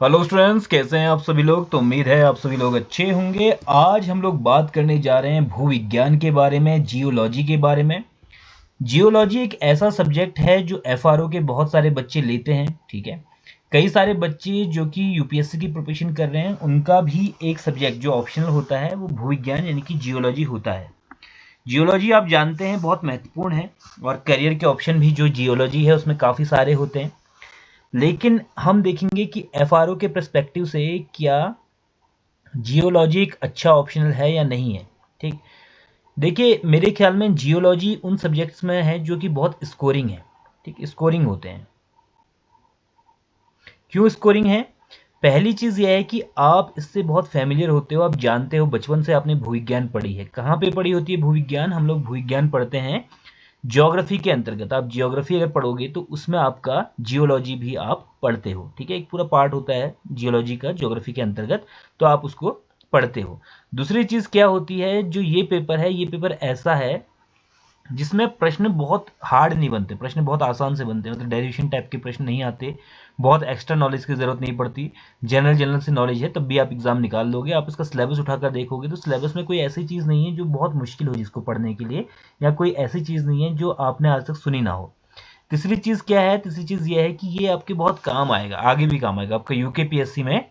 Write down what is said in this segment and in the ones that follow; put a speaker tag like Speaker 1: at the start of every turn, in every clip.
Speaker 1: Hello students, कैसे हैं आप सभी लोग। तो उम्मीद है आप सभी लोग अच्छे होंगे। आज हम लोग बात करने जा रहे हैं भूविज्ञान के बारे में, जियोलॉजी के बारे में। जियोलॉजी एक ऐसा सब्जेक्ट है जो एफआरओ के बहुत सारे बच्चे लेते हैं। ठीक है, कई सारे बच्चे जो कि यूपीएससी की प्रिपरेशन कर रहे हैं उनका भी एक सब्जेक्ट जो ऑप्शनल होता है वो भूविज्ञान यानी कि जियोलॉजी होता है। जियोलॉजी आप जानते हैं बहुत महत्वपूर्ण है और करियर के ऑप्शन भी जो जियोलॉजी है उसमें काफ़ी सारे होते हैं। लेकिन हम देखेंगे कि एफआरओ के पर्सपेक्टिव से क्या जियोलॉजी एक अच्छा ऑप्शनल है या नहीं है। ठीक, देखिए मेरे ख्याल में जियोलॉजी उन सब्जेक्ट्स में है जो कि बहुत स्कोरिंग है। ठीक, स्कोरिंग होते हैं। क्यों स्कोरिंग है? पहली चीज़ यह है कि आप इससे बहुत फैमिलियर होते हो, आप जानते हो, बचपन से आपने भूविज्ञान पढ़ी है। कहाँ पे पढ़ी होती है भूविज्ञान? हम लोग भूविज्ञान पढ़ते हैं ज्योग्राफी के अंतर्गत। आप ज्योग्राफी अगर पढ़ोगे तो उसमें आपका जियोलॉजी भी आप पढ़ते हो। ठीक है, एक पूरा पार्ट होता है जियोलॉजी का ज्योग्राफी के अंतर्गत, तो आप उसको पढ़ते हो। दूसरी चीज़ क्या होती है, जो ये पेपर है, ये पेपर ऐसा है जिसमें प्रश्न बहुत हार्ड नहीं बनते, प्रश्न बहुत आसान से बनते हैं। मतलब डेरिवेशन टाइप के प्रश्न नहीं आते, बहुत एक्स्ट्रा नॉलेज की जरूरत नहीं पड़ती। जनरल जनरल से नॉलेज है तब भी आप एग्जाम निकाल लोगे। आप इसका सिलेबस उठाकर देखोगे तो सिलेबस में कोई ऐसी चीज़ नहीं है जो बहुत मुश्किल हो जिसको पढ़ने के लिए, या कोई ऐसी चीज़ नहीं है जो आपने आज तक सुनी ना हो। तीसरी चीज़ क्या है? तीसरी चीज़ ये है कि ये आपके बहुत काम आएगा, आगे भी काम आएगा। आपका यूकेपीएससी में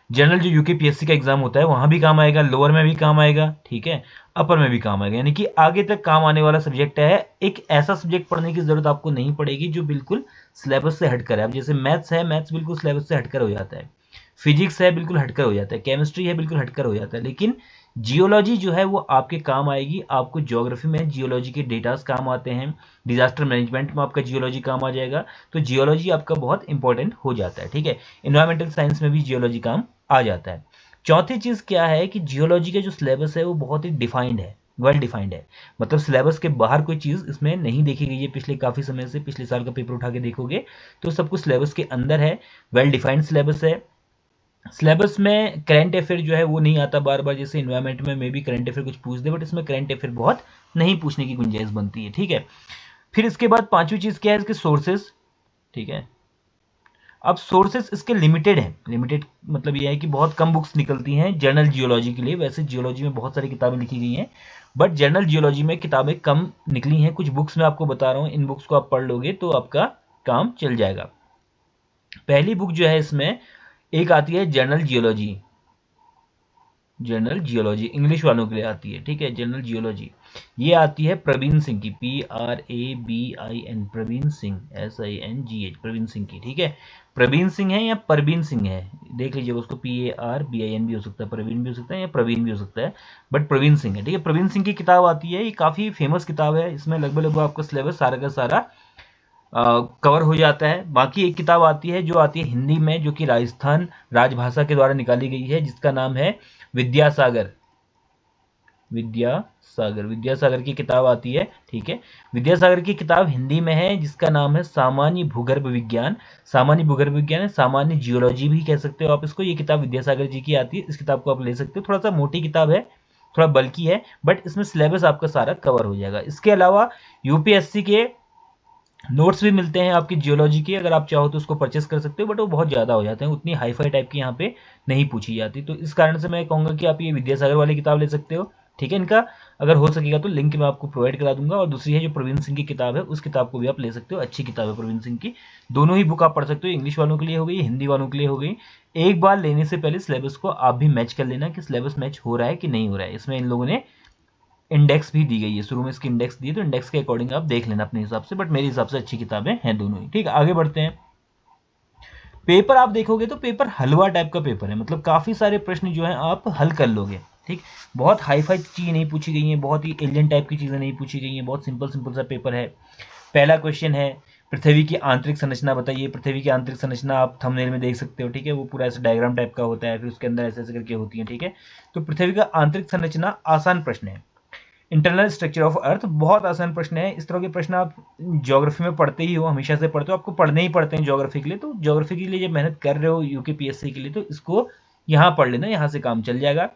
Speaker 1: जनरल जो यूकेपीएससी का एग्जाम होता है वहां भी काम आएगा, लोअर में भी काम आएगा, ठीक है, अपर में भी काम आएगा। यानी कि आगे तक काम आने वाला सब्जेक्ट है। एक ऐसा सब्जेक्ट पढ़ने की जरूरत आपको नहीं पड़ेगी जो बिल्कुल सिलेबस से हटकर है। अब जैसे मैथ्स है, मैथ्स बिल्कुल सिलेबस से हटकर हो जाता है। फिजिक्स है, बिल्कुल हटकर हो जाता है। केमिस्ट्री है, बिल्कुल हटकर हो जाता है। लेकिन जियोलॉजी जो है वो आपके काम आएगी। आपको ज्योग्राफी में जियोलॉजी के डेटास काम आते हैं, डिजास्टर मैनेजमेंट में आपका जियोलॉजी काम आ जाएगा। तो जियोलॉजी आपका बहुत इंपॉर्टेंट हो जाता है। ठीक है, इन्वायरमेंटल साइंस में भी जियोलॉजी काम आ जाता है। चौथी चीज क्या है कि जियोलॉजी का जो सिलेबस है वो बहुत ही डिफाइंड है, वेल डिफाइंड है। मतलब सिलेबस के बाहर कोई चीज इसमें नहीं देखी गई है। पिछले काफी समय से, पिछले साल का पेपर उठा के देखोगे तो सब कुछ सिलेबस के अंदर है, वेल डिफाइंड सिलेबस है। सिलेबस में करंट अफेयर जो है वो नहीं आता बार बार, जैसे इन्वायरमेंट में मे भी करंट अफेयर कुछ पूछ दे, बट इसमें करंट अफेयर बहुत नहीं पूछने की गुंजाइश बनती है। ठीक है, फिर इसके बाद पांचवी चीज क्या है, इसके सोर्सेस। ठीक है, अब सोर्सेस इसके लिमिटेड हैं। लिमिटेड मतलब ये है कि बहुत कम बुक्स निकलती हैं जनरल जियोलॉजी के लिए। वैसे जियोलॉजी में बहुत सारी किताबें लिखी गई हैं, बट जनरल जियोलॉजी में किताबें कम निकली हैं। कुछ बुक्स मैं आपको बता रहा हूँ, इन बुक्स को आप पढ़ लोगे तो आपका काम चल जाएगा। पहली बुक जो है इसमें एक आती है general geology. General geology English वालों के लिए आती है। ठीक है, जनरल जियोलॉजी ये आती है प्रवीण सिंह की, PRABIN, प्रवीण सिंह, SINGH, प्रवीण सिंह की। ठीक है, प्रवीण सिंह है या परवीन सिंह है, देख लीजिएगा। उसको PARBIN भी हो सकता है, प्रवीण भी हो सकता है, या प्रवीण भी हो सकता है, बट प्रवीण सिंह है। ठीक है, प्रवीण सिंह की किताब आती है। ये काफ़ी फेमस किताब है। इसमें लगभग आपका सिलेबस सारा का सारा कवर हो जाता है। बाकी एक किताब आती है जो आती है हिंदी में, जो कि राजस्थान राजभाषा के द्वारा निकाली गई है, जिसका नाम है विद्यासागर। विद्यासागर, विद्यासागर की किताब आती है। ठीक है, विद्यासागर की किताब हिंदी में है जिसका नाम है सामान्य भूगर्भ विज्ञान। सामान्य भूगर्भ विज्ञान है, सामान्य जियोलॉजी भी कह सकते हो आप इसको। ये किताब विद्यासागर जी की आती है। इस किताब को आप ले सकते हो। थोड़ा सा मोटी किताब है, थोड़ा बल्कि है, बट इसमें सिलेबस आपका सारा कवर हो जाएगा। इसके अलावा यूपीएससी के नोट्स भी मिलते हैं आपकी जियोलॉजी के, अगर आप चाहो तो उसको परचेस कर सकते हो, बट वो बहुत ज़्यादा हो जाते हैं, उतनी हाईफाई टाइप की यहाँ पे नहीं पूछी जाती। तो इस कारण से मैं कहूँगा कि आप ये विद्यासागर वाली किताब ले सकते हो। ठीक है, इनका अगर हो सकेगा तो लिंक मैं आपको प्रोवाइड करा दूंगा। और दूसरी है जो प्रवीण सिंह की किताब है, उस किताब को भी आप ले सकते हो। अच्छी किताब है प्रवीण सिंह की। दोनों ही बुक आप पढ़ सकते हो, इंग्लिश वालों के लिए हो गई, हिंदी वालों के लिए हो गई। एक बार लेने से पहले सिलेबस को आप भी मैच कर लेना कि सिलेबस मैच हो रहा है कि नहीं हो रहा है। इसमें इन लोगों ने इंडेक्स भी दी गई है, शुरू में इसकी इंडेक्स दी है, तो इंडेक्स के अकॉर्डिंग आप देख लेना अपने हिसाब से। बट मेरे हिसाब से अच्छी किताबें हैं दोनों ही। ठीक है, आगे बढ़ते हैं। पेपर आप देखोगे तो पेपर हलवा टाइप का पेपर है। मतलब काफ़ी सारे प्रश्न जो हैं आप हल कर लोगे। ठीक, बहुत हाई फाई चीज़ें नहीं पूछी गई हैं, बहुत ही एलियन टाइप की चीज़ें नहीं पूछी गई हैं, बहुत सिंपल सिंपल सा पेपर है। पहला क्वेश्चन है, पृथ्वी की आंतरिक संरचना बताइए। पृथ्वी की आंतरिक संरचना आप थंबनेल में देख सकते हो। ठीक है, वो पूरा ऐसे डायग्राम टाइप का होता है, फिर उसके अंदर ऐसे ऐसे करके होती है। ठीक है, तो पृथ्वी का आंतरिक संरचना आसान प्रश्न है। इंटरनल स्ट्रक्चर ऑफ अर्थ बहुत आसान प्रश्न है। इस तरह के प्रश्न आप ज्योग्राफी में पढ़ते ही हो, हमेशा से पढ़ते हो, आपको पढ़ने ही पड़ते हैं ज्योग्राफी के लिए। तो ज्योग्राफी के लिए जब मेहनत कर रहे हो यूकेपीएससी के लिए, तो इसको यहाँ पढ़ लेना, यहाँ से काम चल जाएगा।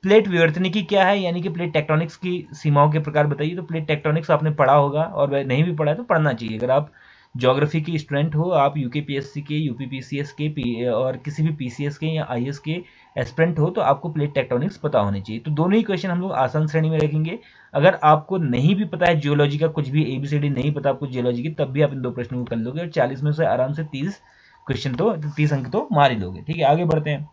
Speaker 1: प्लेट विवर्तनिकी क्या है, यानी कि प्लेट टेक्टोनिक्स की सीमाओं के प्रकार बताइए। तो प्लेट टेक्टोनिक्स आपने पढ़ा होगा, और नहीं भी पढ़ा है तो पढ़ना चाहिए। अगर आप ज्योग्राफी के स्टूडेंट हो आप, यूकेपीएससी के, यूपीपीसीएस के और किसी भी पीसीएस के या आईएएस के एस्पिरेंट हो, तो आपको प्लेट टेक्टोनिक्स पता होने चाहिए। तो दोनों ही क्वेश्चन हम लोग आसान श्रेणी में रखेंगे। अगर आपको नहीं भी पता है जियोलॉजी का कुछ भी, एबीसीडी नहीं पता आपको जियोलॉजी की, तब भी आप इन 2 प्रश्नों को कर लोगे और 40 में से आराम से 30 क्वेश्चन तो 30 अंक तो मार ही लोगे। ठीक है, आगे बढ़ते हैं।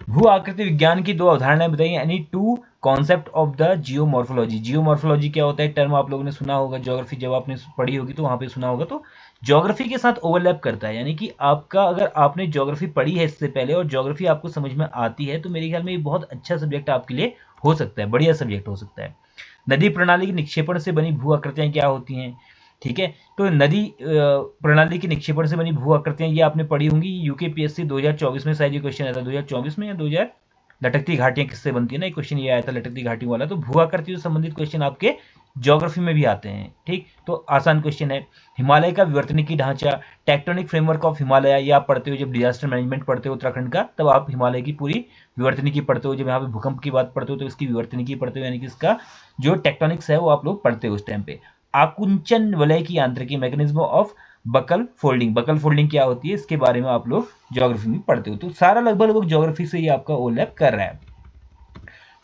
Speaker 1: भू आकृति विज्ञान की 2 अवधारणाएं बताइए, यानी 2 concept of the geomorphology. Geomorphology क्या होता है, टर्म आप लोगों ने सुना होगा, ज्योग्राफी जब आपने पढ़ी होगी तो वहां पे सुना होगा। तो ज्योग्राफी के साथ ओवरलैप करता है, यानी कि आपका अगर आपने ज्योग्राफी पढ़ी है इससे पहले और ज्योग्राफी आपको समझ में आती है, तो मेरे ख्याल में ये बहुत अच्छा सब्जेक्ट आपके लिए हो सकता है, बढ़िया सब्जेक्ट हो सकता है। नदी प्रणाली के निक्षेपण से बनी भू आकृतियां क्या होती हैं? ठीक है, तो नदी प्रणाली के निक्षेपण से बनी भू आकृतियां ये आपने पढ़ी होंगी, यूकेपीएससी 2024 में शायद ये क्वेश्चन आया था, 2024 में या 2000, लटकती घाटियां किससे बनती है ना, एक क्वेश्चन ये आया था लटकती घाटियों वाला। तो भू आकृतियों से संबंधित क्वेश्चन आपके ज्योग्राफी में भी आते हैं। ठीक, तो आसान क्वेश्चन है। हिमालय का विवर्तनिकी ढांचा, टेक्टोनिक फ्रेमवर्क ऑफ हिमालय, ये आप पढ़ते हो जब डिजास्टर मैनेजमेंट पढ़ते हो उत्तराखंड का, तब आप हिमालय की पूरी विवर्तनिकी पढ़ते हो। जब यहाँ पे भूकंप की बात पढ़ते हो तो इसकी विवर्तनिकी पढ़ते हो, यानी कि इसका जो टेक्टोनिक्स है वो आप लोग पढ़ते हो उस टाइम पे। आकुंचन वलय की यांत्रिकी, mechanism of buckle folding, buckle folding क्या होती है इसके बारे में आप लोग ज्योग्राफी में पढ़ते हो। तो सारा लगभग ज्योग्राफी से ये आपका ओवरलैप कर रहा है।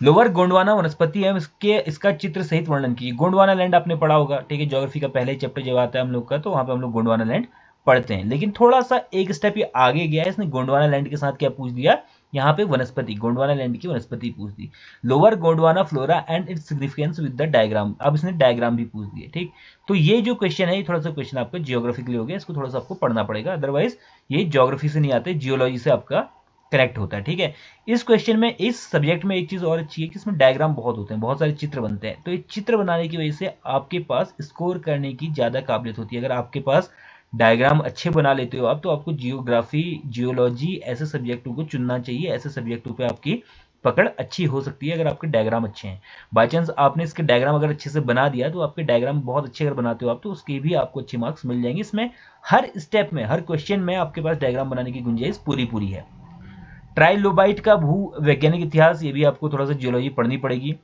Speaker 1: लोअर गोंडवाना वनस्पति है, इसका चित्र सहित वर्णन कीजिए। गोंडवाना लैंड आपने पढ़ा होगा, ठीक है, ज्योग्राफी का पहले चैप्टर जब आता है हम लोग का, तो वहां पे हम लोग गोंडवाना लैंड पढ़ते हैं। लेकिन थोड़ा सा एक स्टेप ये आगे गया है, इसने गोंडवाना लैंड के साथ क्या पूछ दिया, यहाँ पे वनस्पति, गोंडवाना लैंड की वनस्पति पूछ दी। Lower Gondwana flora and its significance with the diagram, अब इसने डायग्राम भी पूछ दिए। ठीक, तो ये जो क्वेश्चन है ये थोड़ा सा क्वेश्चन आपका जियोग्राफी के लिए हो गया, इसको थोड़ा सा आपको पढ़ना पड़ेगा, अदरवाइज ये ज्योग्राफी से नहीं आते, जियोलॉजी से आपका करेक्ट होता है। ठीक है, इस क्वेश्चन में, इस सब्जेक्ट में एक चीज और अच्छी है कि इसमें डायग्राम बहुत होते हैं, बहुत सारे चित्र बनते हैं, तो ये चित्र बनाने की वजह से आपके पास स्कोर करने की ज्यादा काबिलियत होती है। अगर आपके पास डायग्राम अच्छे बना लेते हो आप, तो आपको जियोग्राफी, जियोलॉजी ऐसे सब्जेक्टों को चुनना चाहिए, ऐसे सब्जेक्टों पे आपकी पकड़ अच्छी हो सकती है अगर आपके डायग्राम अच्छे हैं। बाई चांस आपने इसके डायग्राम अगर अच्छे से बना दिया, तो आपके डायग्राम बहुत अच्छे अगर बनाते हो आप, तो उसके भी आपको अच्छे मार्क्स मिल जाएंगे। इसमें हर स्टेप में, हर क्वेश्चन में आपके पास डायग्राम बनाने की गुंजाइश पूरी पूरी है। ट्राइलोबाइट का भू वैज्ञानिक इतिहास, ये भी आपको थोड़ा सा जियोलॉजी पढ़नी पड़ेगी।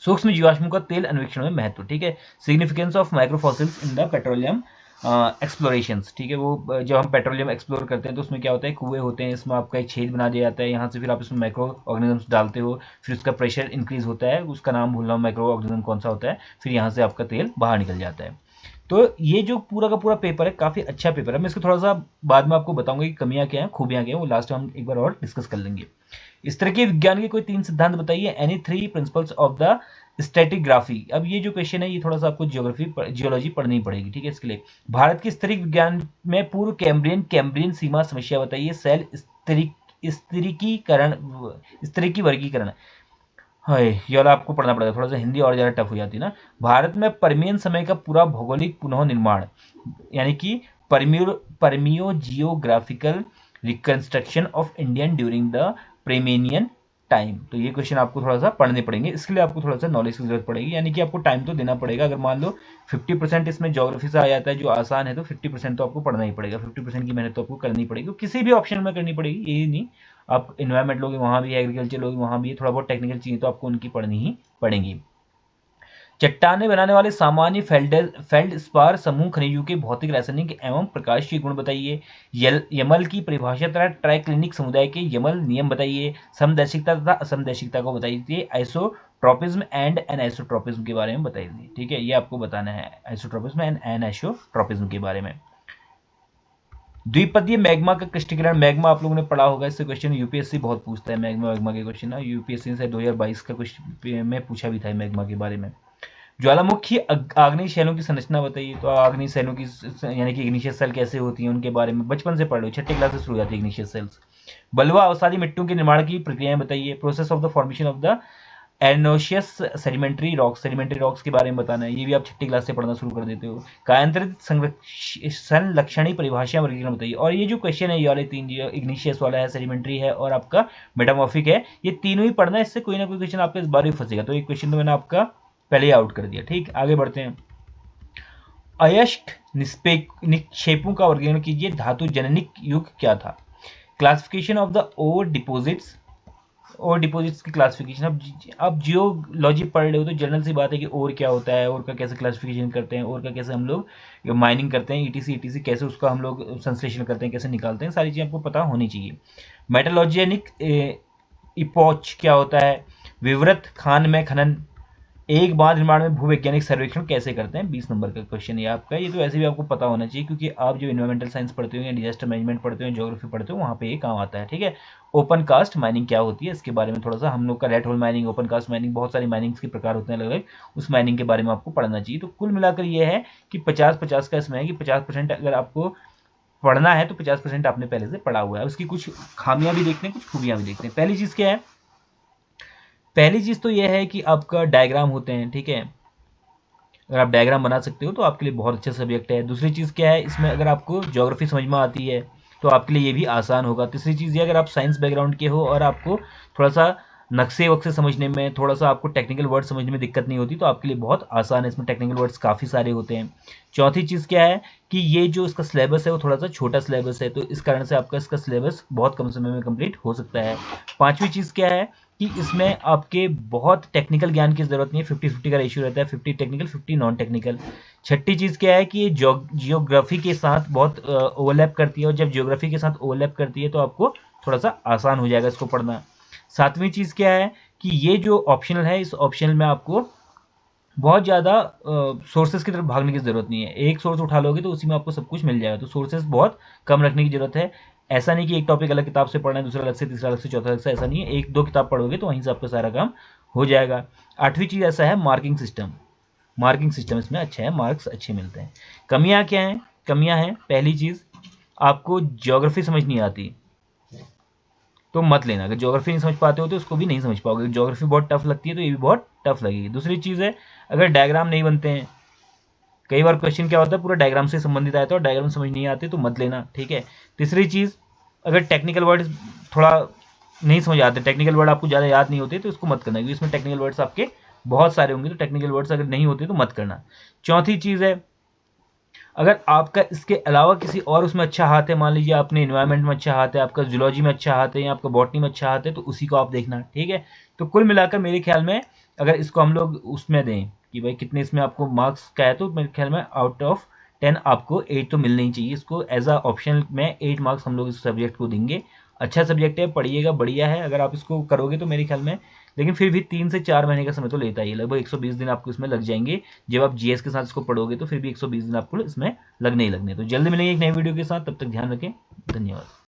Speaker 1: सूक्ष्म जीवाश्मों का तेल अन्वेषण में महत्व, ठीक है, significance of microfossils in the petroleum explorations, ठीक है, वो जब हम पेट्रोलियम एक्सप्लोर करते हैं तो उसमें क्या होता है, कुएं होते हैं, इसमें आपका एक छेद बना दिया जाता है, यहाँ से फिर आप इसमें माइक्रो ऑर्गेनिजम्स डालते हो, फिर उसका प्रेशर इंक्रीज होता है, उसका नाम भूल रहा हूँ माइक्रो ऑर्गेनिज्म कौन सा होता है, फिर यहाँ से आपका तेल बाहर निकल जाता है। तो ये जो पूरा का पूरा पेपर है काफ़ी अच्छा पेपर है। मैं इसको थोड़ा सा बाद में आपको बताऊंगा कि कमियां क्या हैं, खूबियां क्या हैं, वो लास्ट में हम एक बार और डिस्कस कर लेंगे। इस तरह के विज्ञान के कोई 3 सिद्धांत बताइए, एनी 3 प्रिंसिपल्स ऑफ द स्टैटिग्राफी। अब ये जो क्वेश्चन है ये थोड़ा सा आपको जियोलॉजी पढ़नी पड़ेगी, ठीक है। इसके लिए भारत के स्तरीय विज्ञान में पूर्व कैम्ब्रियन सीमा समस्या बताइए, सेल स्तरीकीकरण, स्तरीकी वर्गीकरण। हाय, ये वाला आपको पढ़ना पड़ेगा, थोड़ा सा हिंदी और ज़्यादा टफ हो जाती है ना। भारत में परमियन समय का पूरा भौगोलिक पुनः निर्माण, यानी कि palaeo geographical reconstruction of Indian during the Permian time. तो ये क्वेश्चन आपको थोड़ा सा पढ़ने पड़ेंगे, इसके लिए आपको थोड़ा सा नॉलेज की जरूरत पड़ेगी, यानी कि आपको टाइम तो देना पड़ेगा। अगर मान लो 50% इसमें ज्योग्राफी से आ जाता है जो आसान है, तो 50% तो आपको पढ़ना ही पड़ेगा, 50% की मेहनत तो आपको करनी पड़ेगी, किसी भी ऑप्शन में करनी पड़ेगी, ये नहीं आप इन्वायरमेंट लोगे वहाँ भी, एग्रीकल्चर लोगे वहाँ भी, थोड़ा बहुत टेक्निकल चीज़ें तो आपको उनकी पढ़नी ही पड़ेंगी। चट्टाने बनाने वाले सामान्य फेल्डस्पार समूह खनिजों के भौतिक, रासायनिक एवं प्रकाशीय गुण बताइए। यमल की परिभाषा तथा ट्राइक्लिनिक समुदाय के यमल नियम बताइए। समदैशिकता तथा असमदैशिकता को बताइए। आइसोट्रोपिज्म एंड एनआइसोट्रोपिज्म के बारे में बताइए, ठीक है, ये आपको बताना है, आइसोट्रोपिज्म एंड एनआइसोट्रोपिज्म के बारे में। द्विपदीय मैग्मा का क्रिस्टलीकरण, मैग्मा आप लोगों ने पढ़ा होगा, इससे क्वेश्चन यूपीएससी बहुत पूछता है, मैग्मा के क्वेश्चन ना, यूपीएससी से 2022 का कुछ में पूछा भी था मैग्मा के बारे में। ज्वालामुखी आग्नेय शैलों की संरचना बताइए। तो आग्नेय शैलों की यानी कि इग्निशियस सेल कैसे होती हैं उनके बारे में बचपन से पढ़ लो, 6ठी क्लास से शुरू हो जाती है इग्निशियस सेल्स। बलुआ अवसादी मिट्टियों के निर्माण की प्रक्रियाएं बताइए। Process of the formation of the arenaceous sedimentary rocks के बारे में बताना है, ये भी आप 6ठी क्लास से पढ़ना शुरू कर देते हो। कायांतरित संलक्षणी परिभाषा वर्गीकरण बताइए। और ये जो क्वेश्चन है ये वाले 3, इग्निशियस वाला है, सेडिमेंट्री है और आपका मेटामॉर्फिक है, ये तीनों ही पढ़ना है, इससे कोई ना कोई क्वेश्चन आपके इस बार ही फंसेगा। तो ये क्वेश्चन तो मैंने आपका पहले ही आउट कर दिया, ठीक। आगे बढ़ते हैं। अयस्क निक्षेपों का वर्गीकरण कीजिए। धातु जननिक युग क्या था। Classification of the ore deposits, और डिपॉजिट्स की क्लासिफिकेशन। अब जियोलॉजी पढ़ रहे हो तो जनरल सी बात है कि और क्या होता है, और का कैसे क्लासिफिकेशन करते हैं, और का कैसे हम लोग माइनिंग करते हैं, ईटीसी कैसे उसका हम लोग संश्लेषण करते हैं, कैसे निकालते हैं, सारी चीज़ें आपको पता होनी चाहिए। मेटलॉजियनिक इपोच क्या होता है, विवृत खान में खनन, एक बांध निर्माण में भूवैज्ञानिक सर्वेक्षण कैसे करते हैं, 20 नंबर का क्वेश्चन है आपका। ये तो ऐसे भी आपको पता होना चाहिए, क्योंकि आप जो इन्वायरमेंटल साइंस पढ़ते हो या डिजास्टर मैनेजमेंट पढ़ते हो, ज्योग्राफी पढ़ते हो, वहाँ पे ये काम आता है, ठीक है। ओपन कास्ट माइनिंग क्या होती है, इसके बारे में थोड़ा सा हम लोग का rat hole mining, open cast mining, बहुत सारी माइनिंग्स के प्रकार होते हैं अलग अलग, उस माइनिंग के बारे में आपको पढ़ना चाहिए। तो कुल मिलाकर ये है कि 50-50 का इसमें है कि 50% अगर आपको पढ़ना है तो 50% आपने पहले से पढ़ा हुआ है। उसकी कुछ खामियां भी देखते हैं, कुछ खूबियां भी देखते हैं। पहली चीज़ क्या है, पहली चीज़ तो यह है कि आपका डायग्राम होते हैं, ठीक है। अगर आप डायग्राम बना सकते हो तो आपके लिए बहुत अच्छा सब्जेक्ट है। दूसरी चीज़ क्या है, इसमें अगर आपको ज्योग्राफी समझ में आती है तो आपके लिए ये भी आसान होगा। तीसरी चीज़ ये, अगर आप साइंस बैकग्राउंड के हो और आपको थोड़ा सा नक्शे वक्से समझने में, थोड़ा सा आपको टेक्निकल वर्ड समझने में दिक्कत नहीं होती, तो आपके लिए बहुत आसान है। इसमें टेक्निकल वर्ड्स काफ़ी सारे होते हैं। चौथी चीज़ क्या है कि ये जो इसका सिलेबस है वो थोड़ा सा छोटा सिलेबस है, तो इस कारण से आपका इसका सिलेबस बहुत कम समय में कंप्लीट हो सकता है। पांचवी चीज़ क्या है कि इसमें आपके बहुत टेक्निकल ज्ञान की ज़रूरत नहीं है, 50-50 का रेशियो रहता है, 50 टेक्निकल 50 नॉन टेक्निकल। छठी चीज़ क्या है कि ये जियोग्राफी के साथ बहुत ओवरलैप करती है, और जब जियोग्राफी के साथ ओवरलैप करती है तो आपको थोड़ा सा आसान हो जाएगा इसको पढ़ना। सातवीं चीज़ क्या है कि ये जो ऑप्शनल है, इस ऑप्शनल में आपको बहुत ज़्यादा सोर्सेज की तरफ भागने की ज़रूरत नहीं है। एक सोर्स उठा लोगे तो उसी में आपको सब कुछ मिल जाएगा, तो सोर्सेज बहुत कम रखने की ज़रूरत है। ऐसा नहीं कि एक टॉपिक अलग किताब से पढ़ना है, दूसरा अलग से, तीसरा अलग से, चौथा अलग से, ऐसा नहीं है। एक दो किताब पढ़ोगे तो वहीं से आपका सारा काम हो जाएगा। आठवीं चीज़ ऐसा है, मार्किंग सिस्टम। मार्किंग सिस्टम इसमें अच्छा है, मार्क्स अच्छे मिलते हैं। कमियाँ क्या हैं, कमियाँ हैं, पहली चीज़, आपको ज्योग्राफी समझ नहीं आती तो मत लेना। अगर ज्योग्राफी नहीं समझ पाते हो तो उसको भी नहीं समझ पाओगे। ज्योग्राफी बहुत टफ लगती है तो ये भी बहुत टफ लगेगी। दूसरी चीज़ है, अगर डायग्राम नहीं बनते हैं, कई बार क्वेश्चन क्या होता है पूरा डायग्राम से संबंधित आता है और डायग्राम समझ नहीं आते तो मत लेना, ठीक है। तीसरी चीज़, अगर टेक्निकल वर्ड थोड़ा नहीं समझ आते, टेक्निकल वर्ड आपको ज़्यादा याद नहीं होते तो इसको मत करना, क्योंकि इसमें टेक्निकल वर्ड्स आपके बहुत सारे होंगे, तो टेक्निकल वर्ड्स अगर नहीं होते तो मत करना। चौथी चीज़ है, अगर आपका इसके अलावा किसी और उसमें अच्छा हाथ है, मान लीजिए आपने इन्वायरमेंट में अच्छा हाथ है, आपका जूलॉजी में अच्छा हाथ है, या आपका बॉटनी में अच्छा हाथ है, तो उसी को आप देखना, ठीक है। तो कुल मिलाकर मेरे ख्याल में अगर इसको हम लोग उसमें दें कि भाई कितने इसमें आपको मार्क्स का है, तो मेरे ख्याल में आउट ऑफ 10 आपको 8 तो मिलने ही चाहिए। इसको एज अ ऑप्शनल में 8 मार्क्स हम लोग इस सब्जेक्ट को देंगे। अच्छा सब्जेक्ट है, पढ़िएगा, बढ़िया है अगर आप इसको करोगे तो मेरे ख्याल में। लेकिन फिर भी 3 से 4 महीने का समय तो लेता ही है, लगभग 120 दिन आपको इसमें लग जाएंगे। जब आप जीएस के साथ इसको पढ़ोगे तो फिर भी 120 दिन आपको इसमें लगने ही लगने। तो जल्दी मिलेंगे एक नई वीडियो के साथ, तब तक ध्यान रखें, धन्यवाद।